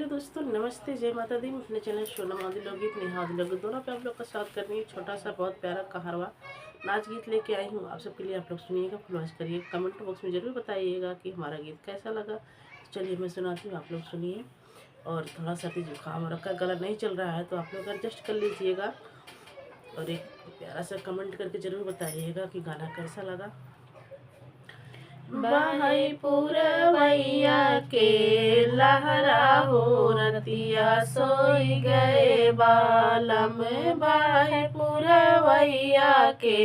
Hello दोस्तों, नमस्ते, जय माता दी। मैं अपने चैनल सोनम आदि लोकगीत नेहा आदि लोकगीत दोनों पे आप लोग का स्वागत करनी है। छोटा सा बहुत प्यारा कहारवा नाच गीत लेके आई हूँ आप सबके लिए। आप लोग सुनिएगा, फरमाइश करिए, कमेंट बॉक्स में ज़रूर बताइएगा कि हमारा गीत कैसा लगा। तो चलिए मैं सुनाती हूँ, आप लोग सुनिए। और थोड़ा सा जुकाम रखा, गला नहीं चल रहा है तो आप लोग एडजस्ट कर लीजिएगा। और एक प्यारा सा कमेंट करके ज़रूर बताइएगा कि गाना कैसा लगा। बाहे पुरवैया के लहरा हो रतिया सोई गए बालम। बाहे पुरवैया के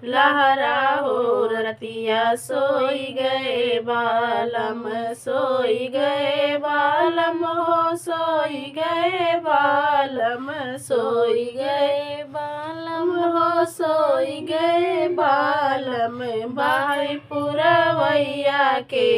लहरा हो रतिया सोई गए बालम। सोई गए बालम हो सोई गए बालम। सोई गए बालम हो सोई गए बालम। बाहे पुरवैया के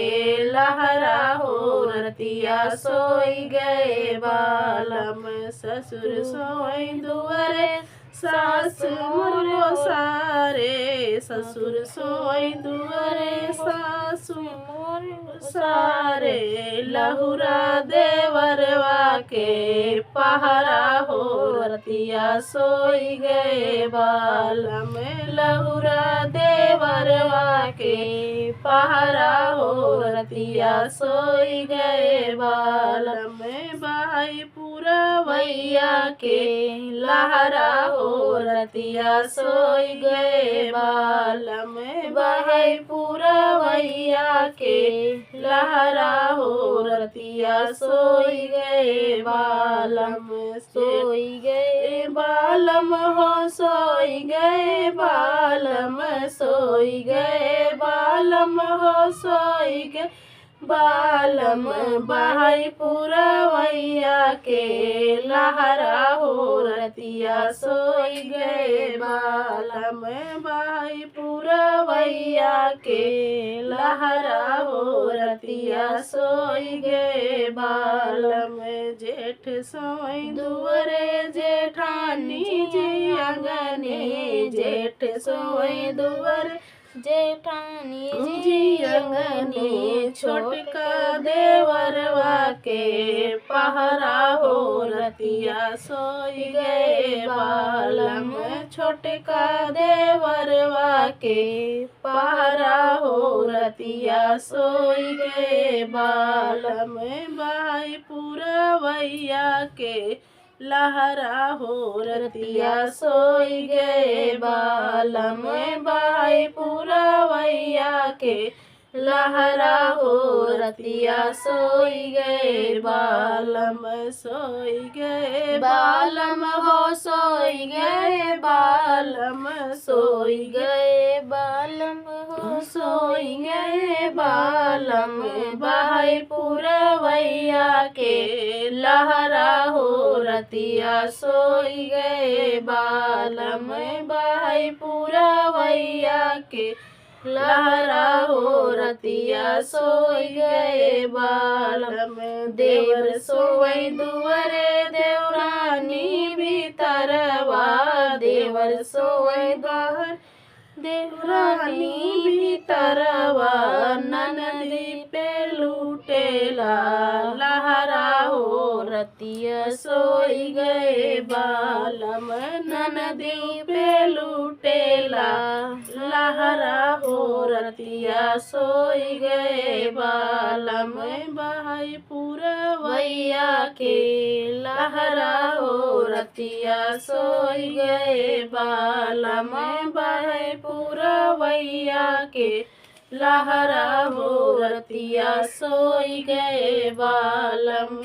लहरा हो रतिया सोई गए बालम। ससुर सोई दुआरे सास मोर सारे। ससुर सोई दुआरे सास मोर सारे। लहुरा देवरवा के पहरा हो रतिया सोई गए बालम। लहुरा देवरवा के पहरा हो रतिया सोई गए बालम। बाई पुरवैया के लहरा हो रतिया सोई गए बालम। बाई पुरवैया के लहरा हो रतिया सोई गए बालम। सोई गए बालम हो सोई गए बालम। सोई गए बालम हो सोई गए बालम। बाई पुरवैया के लहरा हो रतिया सोई गए बालम। बाई पुरवैया के लहरा हो रतिया सोई गए बालम। जेठ सोई दुआरे जेठानी जी अंगने। जेठ सोई दुआरे जेठानी जी अंगने। छोटका देवरवा के पहरा हो रतिया सोई गए बालम। छोटका देवरवा के पहरा हो रतिया सोई गए बालम। बाई पुरवैया के लहरा हो रतिया सोई गए बालम। बाई पुरवैया के लहरा हो रतिया सोई गए बालम। सोई गए बालम हो सोई गए बालम। सोई गए बालम हो सोई गए बालम। बाई पुरवैया के लहरा हो रतिया सोई गए बालम। बाई पुरवैया के लहरा हो रतिया सोई गए बालम। देवर सोई दुआरे देवरानी भीतरवा। देवर सोई दुआर देवरानी भीतरवा। ननदी पे लूटेला लहरा हो रतिया सोई गए बालम। ननदी पे लूटेला लहरा हो रतिया सोई गए बालम। बाई पुरवैया के लहरा हो रतिया सोई गए बालम। बाई पुरवैया के लहरा हो रतिया सोई गए बालम।